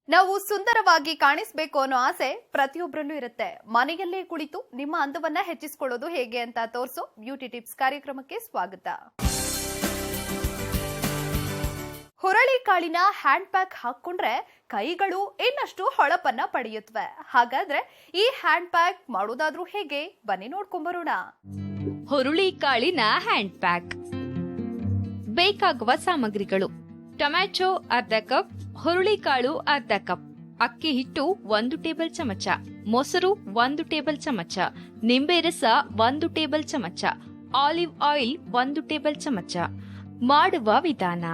ನಾವು ಸುಂದರವಾಗಿ ಕಾಣಿಸಬೇಕು ಅನ್ನೋ ಆಸೆ ಪ್ರತಿಯೊಬ್ಬರಲ್ಲೂ ಇರುತ್ತೆ. ಮನೆಯಲ್ಲೇ ಕುಳಿತು ನಿಮ್ಮ ಅಂದವನ್ನ ಹೆಚ್ಚಿಸಿಕೊಳ್ಳೋದು ಹೇಗೆ ಅಂತ ತೋರಿಸೋ ಬ್ಯೂಟಿ ಟಿಪ್ಸ್ ಕಾರ್ಯಕ್ರಮಕ್ಕೆ ಸ್ವಾಗತ. ಹುರಳಿಕಾಳಿನ ಹ್ಯಾಂಡ್ ಪ್ಯಾಕ್ ಹಾಕೊಂಡ್ರೆ ಕೈಗಳು ಇನ್ನಷ್ಟು ಹೊಳಪನ್ನ ಪಡೆಯುತ್ತವೆ. ಹಾಗಾದ್ರೆ ಈ ಹ್ಯಾಂಡ್ ಪ್ಯಾಕ್ ಮಾಡೋದಾದ್ರೂ ಹೇಗೆ, ಬನ್ನಿ ನೋಡ್ಕೊಂಬರೋಣ. ಹುರುಳಿಕಾಳಿನ ಹ್ಯಾಂಡ್ ಪ್ಯಾಕ್. ಬೇಕಾಗುವ ಸಾಮಗ್ರಿಗಳು: ಟೊಮ್ಯಾಟೊ ಅರ್ಧ ಕಪ್, ಹುರುಳಿಕಾಳು ಅರ್ಧ ಕಪ್, ಅಕ್ಕಿ ಹಿಟ್ಟು 1 ಟೇಬಲ್ ಚಮಚ, ಮೊಸರು 1 ಟೇಬಲ್ ಚಮಚ, ನಿಂಬೆ ರಸ 1 ಟೇಬಲ್ ಚಮಚ, ಆಲಿವ್ ಆಯಿಲ್ 1 ಟೇಬಲ್ ಚಮಚ. ಮಾಡುವ ವಿಧಾನ: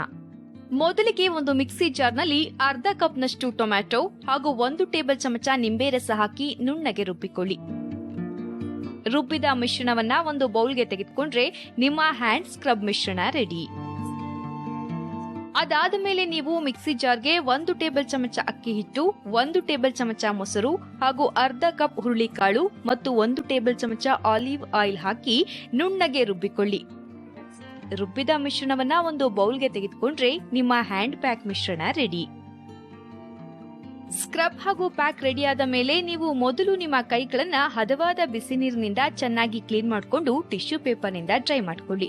ಮೊದಲಿಗೆ ಒಂದು ಮಿಕ್ಸಿ ಜಾರ್ನಲ್ಲಿ ಅರ್ಧ ಕಪ್ನಷ್ಟು ಟೊಮ್ಯಾಟೊ ಹಾಗೂ 1 ಟೇಬಲ್ ಚಮಚ ನಿಂಬೆ ರಸ ಹಾಕಿ ನುಣ್ಣಗೆ ರುಬ್ಬಿಕೊಳ್ಳಿ. ರುಬ್ಬಿದ ಮಿಶ್ರಣವನ್ನ ಒಂದು ಬೌಲ್ಗೆ ತೆಗೆದುಕೊಂಡ್ರೆ ನಿಮ್ಮ ಹ್ಯಾಂಡ್ ಸ್ಕ್ರಬ್ ಮಿಶ್ರಣ ರೆಡಿ. ಅದಾದ ಮೇಲೆ ನೀವು ಮಿಕ್ಸಿ ಜಾರ್ಗೆ 1 ಟೇಬಲ್ ಚಮಚ ಅಕ್ಕಿ ಹಿಟ್ಟು, 1 ಟೇಬಲ್ ಚಮಚ ಮೊಸರು ಹಾಗೂ ಅರ್ಧ ಕಪ್ ಹುರುಳಿಕಾಳು ಮತ್ತು 1 ಟೇಬಲ್ ಚಮಚ ಆಲಿವ್ ಆಯಿಲ್ ಹಾಕಿ ನುಣ್ಣಗೆ ರುಬ್ಬಿಕೊಳ್ಳಿ. ರುಬ್ಬಿದ ಮಿಶ್ರಣವನ್ನ ಒಂದು ಬೌಲ್ಗೆ ತೆಗೆದುಕೊಂಡ್ರೆ ನಿಮ್ಮ ಹ್ಯಾಂಡ್ ಪ್ಯಾಕ್ ಮಿಶ್ರಣ ರೆಡಿ. ಸ್ಕ್ರಬ್ ಹಾಗೂ ಪ್ಯಾಕ್ ರೆಡಿಯಾದ ಮೇಲೆ ನೀವು ಮೊದಲು ನಿಮ್ಮ ಕೈಗಳನ್ನ ಹದವಾದ ಬಿಸಿ ನೀರಿನಿಂದ ಚೆನ್ನಾಗಿ ಕ್ಲೀನ್ ಮಾಡಿಕೊಂಡು ಟಿಶ್ಯೂ ಪೇಪರ್ನಿಂದ ಡ್ರೈ ಮಾಡಿಕೊಳ್ಳಿ.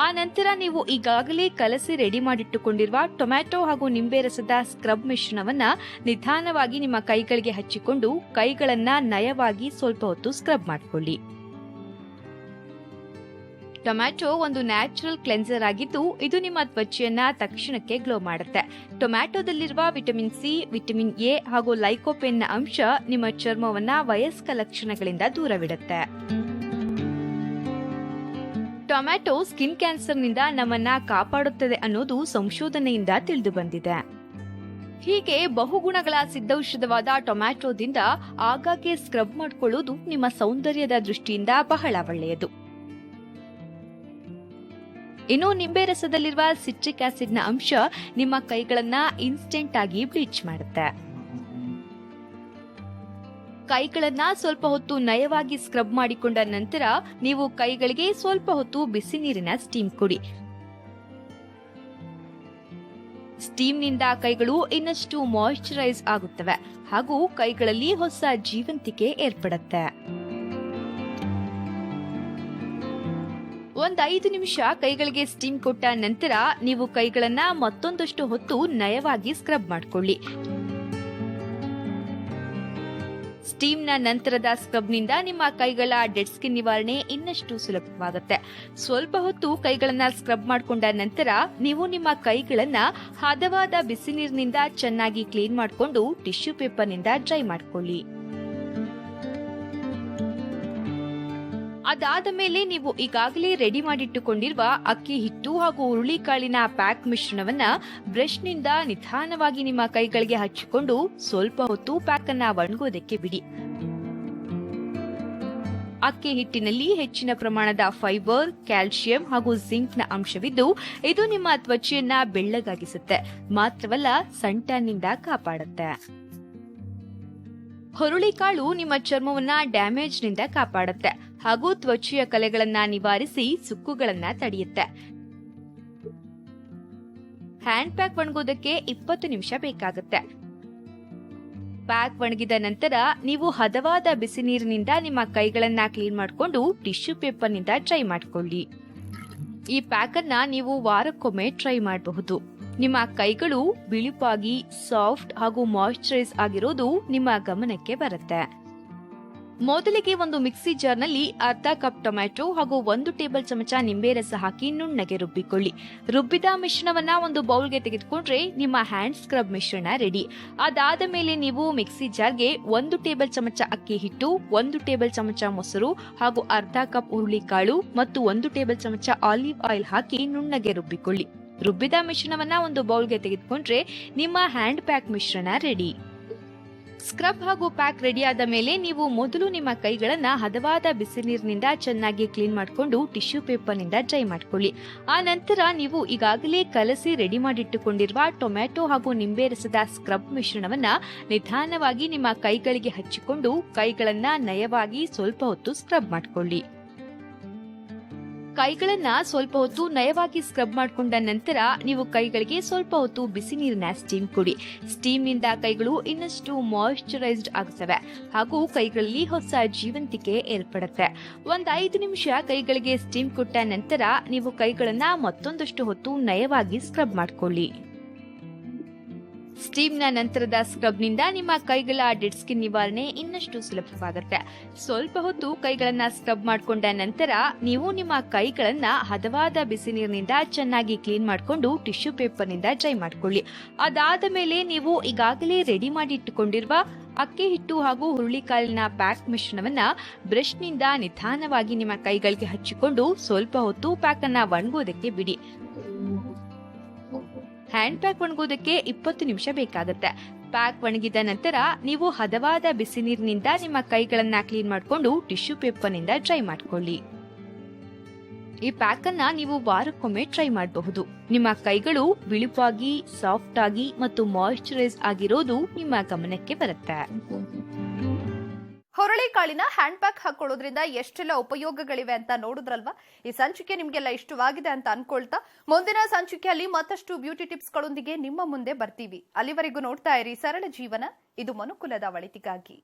ಆ ನಂತರ ನೀವು ಈಗಾಗಲೇ ಕಲಸಿ ರೆಡಿ ಮಾಡಿಟ್ಟುಕೊಂಡಿರುವ ಟೊಮ್ಯಾಟೊ ಹಾಗೂ ನಿಂಬೆ ರಸದ ಸ್ಕ್ರಬ್ ಮಿಶ್ರಣವನ್ನ ನಿಧಾನವಾಗಿ ನಿಮ್ಮ ಕೈಗಳಿಗೆ ಹಚ್ಚಿಕೊಂಡು ಕೈಗಳನ್ನ ನಯವಾಗಿ ಸ್ವಲ್ಪ ಹೊತ್ತು ಸ್ಕ್ರಬ್ ಮಾಡಿಕೊಳ್ಳಿ. ಟೊಮ್ಯಾಟೊ ಒಂದು ನ್ಯಾಚುರಲ್ ಕ್ಲೆನ್ಸರ್ ಆಗಿದ್ದು ಇದು ನಿಮ್ಮ ತ್ವಚೆಯನ್ನ ತಕ್ಷಣಕ್ಕೆ ಗ್ಲೋ ಮಾಡುತ್ತೆ. ಟೊಮ್ಯಾಟೊದಲ್ಲಿರುವ ವಿಟಮಿನ್ ಸಿ, ವಿಟಮಿನ್ ಎ ಹಾಗೂ ಲೈಕೋಪೇನ್ನ ಅಂಶ ನಿಮ್ಮ ಚರ್ಮವನ್ನ ವಯಸ್ಕ ಲಕ್ಷಣಗಳಿಂದ ದೂರವಿಡುತ್ತೆ. ಟೊಮ್ಯಾಟೊ ಸ್ಕಿನ್ ಕ್ಯಾನ್ಸರ್ನಿಂದ ನಮ್ಮನ್ನ ಕಾಪಾಡುತ್ತದೆ ಅನ್ನೋದು ಸಂಶೋಧನೆಯಿಂದ ತಿಳಿದು ಬಂದಿದೆ. ಹೀಗೆ ಬಹುಗುಣಗಳ ಸಿದ್ಧೌಷಧವಾದ ಟೊಮ್ಯಾಟೊದಿಂದ ಆಗಾಗ್ಗೆ ಸ್ಕ್ರಬ್ ಮಾಡಿಕೊಳ್ಳುವುದು ನಿಮ್ಮ ಸೌಂದರ್ಯದ ದೃಷ್ಟಿಯಿಂದ ಬಹಳ ಒಳ್ಳೆಯದು. ಇನ್ನು ನಿಂಬೆ ರಸದಲ್ಲಿರುವ ಸಿಟ್ರಿಕ್ ಆಸಿಡ್ನ ಅಂಶ ನಿಮ್ಮ ಕೈಗಳನ್ನ ಇನ್ಸ್ಟೆಂಟ್ ಆಗಿ ಬ್ಲೀಚ್ ಮಾಡುತ್ತೆ. ಕೈಗಳನ್ನ ಸ್ವಲ್ಪ ಹೊತ್ತು ನಯವಾಗಿ ಸ್ಕ್ರಬ್ ಮಾಡಿಕೊಂಡ ನಂತರ ನೀವು ಕೈಗಳಿಗೆ ಸ್ವಲ್ಪ ಹೊತ್ತು ಬಿಸಿ ನೀರಿನ ಸ್ಟೀಮ್ ಕೊಡಿ. ಸ್ಟೀಮ್ನಿಂದ ಕೈಗಳು ಇನ್ನಷ್ಟು ಮಾಯಿಶ್ಚರೈಸ್ ಆಗುತ್ತವೆ ಹಾಗೂ ಕೈಗಳಲ್ಲಿ ಹೊಸ ಜೀವಂತಿಕೆ ಏರ್ಪಡುತ್ತೆ. 5 ನಿಮಿಷ ಕೈಗಳಿಗೆ ಸ್ಟೀಮ್ ಕೊಟ್ಟ ನಂತರ ನೀವು ಕೈಗಳನ್ನ ಮತ್ತೊಂದಷ್ಟು ಹೊತ್ತು ನಯವಾಗಿ ಸ್ಕ್ರಬ್ ಮಾಡಿಕೊಳ್ಳಿ. ಸ್ಟೀಮ್ನ ನಂತರದ ಸ್ಕ್ರಬ್ನಿಂದ ನಿಮ್ಮ ಕೈಗಳ ಡೆಡ್ ಸ್ಕಿನ್ ನಿವಾರಣೆ ಇನ್ನಷ್ಟು ಸುಲಭವಾಗುತ್ತೆ. ಸ್ವಲ್ಪ ಹೊತ್ತು ಕೈಗಳನ್ನ ಸ್ಕ್ರಬ್ ಮಾಡಿಕೊಂಡ ನಂತರ ನೀವು ನಿಮ್ಮ ಕೈಗಳನ್ನ ಹದವಾದ ಬಿಸಿ ನೀರಿನಿಂದ ಚೆನ್ನಾಗಿ ಕ್ಲೀನ್ ಮಾಡಿಕೊಂಡು ಟಿಶ್ಯೂ ಪೇಪರ್ನಿಂದ ಡ್ರೈ ಮಾಡಿಕೊಳ್ಳಿ. ಅದಾದ ಮೇಲೆ ನೀವು ಈಗಾಗಲೇ ರೆಡಿ ಮಾಡಿಟ್ಟುಕೊಂಡಿರುವ ಅಕ್ಕಿ ಹಿಟ್ಟು ಹಾಗೂ ಹುರುಳಿಕಾಳಿನ ಪ್ಯಾಕ್ ಮಿಶ್ರಣವನ್ನ ಬ್ರಷ್ನಿಂದ ನಿಧಾನವಾಗಿ ನಿಮ್ಮ ಕೈಗಳಿಗೆ ಹಚ್ಚಿಕೊಂಡು ಸ್ವಲ್ಪ ಹೊತ್ತು ಪ್ಯಾಕ್ ಅನ್ನ ಒಣಗೋದಕ್ಕೆ ಬಿಡಿ. ಅಕ್ಕಿ ಹಿಟ್ಟಿನಲ್ಲಿ ಹೆಚ್ಚಿನ ಪ್ರಮಾಣದ ಫೈಬರ್, ಕ್ಯಾಲ್ಸಿಯಂ ಹಾಗೂ ಜಿಂಕ್ನ ಅಂಶವಿದ್ದು ಇದು ನಿಮ್ಮ ತ್ವಚೆಯನ್ನ ಬೆಳ್ಳಗಾಗಿಸುತ್ತೆ. ಮಾತ್ರವಲ್ಲ, ಸನ್ಟ್ಯಾನ್ನಿಂದ ಕಾಪಾಡುತ್ತೆ. ಹುರುಳಿಕಾಳು ನಿಮ್ಮ ಚರ್ಮವನ್ನ ಡ್ಯಾಮೇಜ್ನಿಂದ ಕಾಪಾಡುತ್ತೆ ಹಾಗೂ ತ್ವಚೆಯ ಕಲೆಗಳನ್ನ ನಿವಾರಿಸಿ ಸುಕ್ಕುಗಳನ್ನ ತಡೆಯುತ್ತೆ. ಹ್ಯಾಂಡ್ ಪ್ಯಾಕ್ ಒಣಗೋದಕ್ಕೆ 20 ನಿಮಿಷ ಬೇಕಾಗುತ್ತೆ. ಪ್ಯಾಕ್ ಒಣಗಿದ ನಂತರ ನೀವು ಹದವಾದ ಬಿಸಿ ನೀರಿನಿಂದ ನಿಮ್ಮ ಕೈಗಳನ್ನ ಕ್ಲೀನ್ ಮಾಡಿಕೊಂಡು ಟಿಶ್ಯೂ ಪೇಪರ್ನಿಂದ ಡ್ರೈ ಮಾಡಿಕೊಳ್ಳಿ. ಈ ಪ್ಯಾಕ್ ಅನ್ನ ನೀವು ವಾರಕ್ಕೊಮ್ಮೆ ಟ್ರೈ ಮಾಡಬಹುದು. ನಿಮ್ಮ ಕೈಗಳು ಬಿಳುಪಾಗಿ, ಸಾಫ್ಟ್ ಹಾಗೂ ಮಾಯಿಶ್ಚರೈಸ್ ಆಗಿರೋದು ನಿಮ್ಮ ಗಮನಕ್ಕೆ ಬರುತ್ತೆ. ಮೊದಲಿಗೆ ಒಂದು ಮಿಕ್ಸಿ ಜಾರ್ನಲ್ಲಿ ಅರ್ಧ ಕಪ್ ಟೊಮ್ಯಾಟೊ ಹಾಗೂ 1 ಟೇಬಲ್ ಚಮಚ ನಿಂಬೆ ರಸ ಹಾಕಿ ನುಣ್ಣಗೆ ರುಬ್ಬಿಕೊಳ್ಳಿ. ರುಬ್ಬಿದ ಮಿಶ್ರಣವನ್ನ ಒಂದು ಬೌಲ್ಗೆ ತೆಗೆದುಕೊಂಡ್ರೆ ನಿಮ್ಮ ಹ್ಯಾಂಡ್ ಸ್ಕ್ರಬ್ ಮಿಶ್ರಣ ರೆಡಿ. ಅದಾದ ಮೇಲೆ ನೀವು ಮಿಕ್ಸಿ ಜಾರ್ಗೆ 1 ಟೇಬಲ್ ಚಮಚ ಅಕ್ಕಿ ಹಿಟ್ಟು, 1 ಟೇಬಲ್ ಚಮಚ ಮೊಸರು ಹಾಗೂ ಅರ್ಧ ಕಪ್ ಹುರುಳಿಕಾಳು ಮತ್ತು 1 ಟೇಬಲ್ ಚಮಚ ಆಲಿವ್ ಆಯಿಲ್ ಹಾಕಿ ನುಣ್ಣಗೆ ರುಬ್ಬಿಕೊಳ್ಳಿ. ರುಬ್ಬಿದ ಮಿಶ್ರಣವನ್ನ ಒಂದು ಬೌಲ್ಗೆ ತೆಗೆದುಕೊಂಡ್ರೆ ನಿಮ್ಮ ಹ್ಯಾಂಡ್ ಪ್ಯಾಕ್ ಮಿಶ್ರಣ ರೆಡಿ. ಸ್ಕ್ರಬ್ ಹಾಗೂ ಪ್ಯಾಕ್ ರೆಡಿಯಾದ ಮೇಲೆ ನೀವು ಮೊದಲು ನಿಮ್ಮ ಕೈಗಳನ್ನ ಹದವಾದ ಬಿಸಿ ನೀರಿನಿಂದ ಚೆನ್ನಾಗಿ ಕ್ಲೀನ್ ಮಾಡಿಕೊಂಡು ಟಿಶ್ಯೂ ಪೇಪರ್ನಿಂದ ಡ್ರೈ ಮಾಡಿಕೊಳ್ಳಿ. ಆ ನಂತರ ನೀವು ಈಗಾಗಲೇ ಕಲಸಿ ರೆಡಿ ಮಾಡಿಟ್ಟುಕೊಂಡಿರುವ ಟೊಮ್ಯಾಟೊ ಹಾಗೂ ನಿಂಬೆ ರಸದ ಸ್ಕ್ರಬ್ ಮಿಶ್ರಣವನ್ನ ನಿಧಾನವಾಗಿ ನಿಮ್ಮ ಕೈಗಳಿಗೆ ಹಚ್ಚಿಕೊಂಡು ಕೈಗಳನ್ನ ನಯವಾಗಿ ಸ್ವಲ್ಪ ಹೊತ್ತು ಸ್ಕ್ರಬ್ ಮಾಡಿಕೊಳ್ಳಿ. ಕೈಗಳನ್ನ ಸ್ವಲ್ಪ ಹೊತ್ತು ನಯವಾಗಿ ಸ್ಕ್ರಬ್ ಮಾಡಿಕೊಂಡ ನಂತರ ನೀವು ಕೈಗಳಿಗೆ ಸ್ವಲ್ಪ ಹೊತ್ತು ಬಿಸಿ ನೀರಿನ ಸ್ಟೀಮ್ ಕೊಡಿ. ಸ್ಟೀಮ್ ನಿಂದ ಕೈಗಳು ಇನ್ನಷ್ಟು ಮಾಯಿಶ್ಚರೈಸ್ಡ್ ಆಗುತ್ತವೆ ಹಾಗೂ ಕೈಗಳಲ್ಲಿ ಹೊಸ ಜೀವಂತಿಕೆ ಏರ್ಪಡುತ್ತೆ. 5 ನಿಮಿಷ ಕೈಗಳಿಗೆ ಸ್ಟೀಮ್ ಕೊಟ್ಟ ನಂತರ ನೀವು ಕೈಗಳನ್ನ ಮತ್ತೊಂದಷ್ಟು ಹೊತ್ತು ನಯವಾಗಿ ಸ್ಕ್ರಬ್ ಮಾಡಿಕೊಳ್ಳಿ. ಸ್ಟೀಮ್ನ ನಂತರದ ಸ್ಕ್ರಬ್ನಿಂದ ನಿಮ್ಮ ಕೈಗಳ ಡೆಡ್ ಸ್ಕಿನ್ ನಿವಾರಣೆ ಇನ್ನಷ್ಟು ಸುಲಭವಾಗುತ್ತೆ. ಸ್ವಲ್ಪ ಹೊತ್ತು ಕೈಗಳನ್ನ ಸ್ಕ್ರಬ್ ಮಾಡಿಕೊಂಡ ನಂತರ ನೀವು ನಿಮ್ಮ ಕೈಗಳನ್ನ ಹದವಾದ ಬಿಸಿ ನೀರಿನಿಂದ ಚೆನ್ನಾಗಿ ಕ್ಲೀನ್ ಮಾಡಿಕೊಂಡು ಟಿಶ್ಯೂ ಪೇಪರ್ನಿಂದ ಡ್ರೈ ಮಾಡಿಕೊಳ್ಳಿ. ಅದಾದ ಮೇಲೆ ನೀವು ಈಗಾಗಲೇ ರೆಡಿ ಮಾಡಿ ಇಟ್ಟುಕೊಂಡಿರುವ ಅಕ್ಕಿ ಹಿಟ್ಟು ಹಾಗೂ ಹುರುಳಿಕಾಳಿನ ಪ್ಯಾಕ್ ಮಿಶ್ರಣವನ್ನ ಬ್ರಷ್ನಿಂದ ನಿಧಾನವಾಗಿ ನಿಮ್ಮ ಕೈಗಳಿಗೆ ಹಚ್ಚಿಕೊಂಡು ಸ್ವಲ್ಪ ಹೊತ್ತು ಪ್ಯಾಕ್ ಅನ್ನ ಒಣಗೋದಕ್ಕೆ ಬಿಡಿ. ಹ್ಯಾಂಡ್ ಪ್ಯಾಕ್ ಒಣಗೋದಕ್ಕೆ 20 ನಿಮಿಷ ಬೇಕಾಗುತ್ತೆ. ಪ್ಯಾಕ್ ಒಣಗಿದ ನಂತರ ನೀವು ಹದವಾದ ಬಿಸಿ ನೀರಿನಿಂದ ನಿಮ್ಮ ಕೈಗಳನ್ನ ಕ್ಲೀನ್ ಮಾಡಿಕೊಂಡು ಟಿಶ್ಯೂ ಪೇಪರ್ನಿಂದ ಡ್ರೈ ಮಾಡಿಕೊಳ್ಳಿ. ಈ ಪ್ಯಾಕ್ ಅನ್ನ ನೀವು ವಾರಕ್ಕೊಮ್ಮೆ ಟ್ರೈ ಮಾಡಬಹುದು. ನಿಮ್ಮ ಕೈಗಳು ಬಿಳುಪಾಗಿ, ಸಾಫ್ಟ್ ಆಗಿ ಮತ್ತು ಮಾಯಿಶ್ಚರೈಸ್ ಆಗಿರೋದು ನಿಮ್ಮ ಗಮನಕ್ಕೆ ಬರುತ್ತೆ. ಹುರುಳಿಕಾಳಿನ ಹ್ಯಾಂಡ್ ಪ್ಯಾಕ್ ಹಾಕೊಳ್ಳೋದ್ರಿಂದ ಎಷ್ಟೆಲ್ಲ ಉಪಯೋಗಗಳಿವೆ ಅಂತ ನೋಡಿದ್ರಲ್ವಾ? ಈ ಸಂಚಿಕೆ ನಿಮ್ಗೆಲ್ಲ ಇಷ್ಟವಾಗಿದೆ ಅಂತ ಅನ್ಕೊಳ್ತಾ ಮುಂದಿನ ಸಂಚಿಕೆಯಲ್ಲಿ ಮತ್ತಷ್ಟು ಬ್ಯೂಟಿ ಟಿಪ್ಸ್ಗಳೊಂದಿಗೆ ನಿಮ್ಮ ಮುಂದೆ ಬರ್ತೀವಿ. ಅಲ್ಲಿವರೆಗೂ ನೋಡ್ತಾ ಇರಿ ಸರಳ ಜೀವನ, ಇದು ಮನುಕುಲದ ಒಳಿತಿಗಾಗಿ.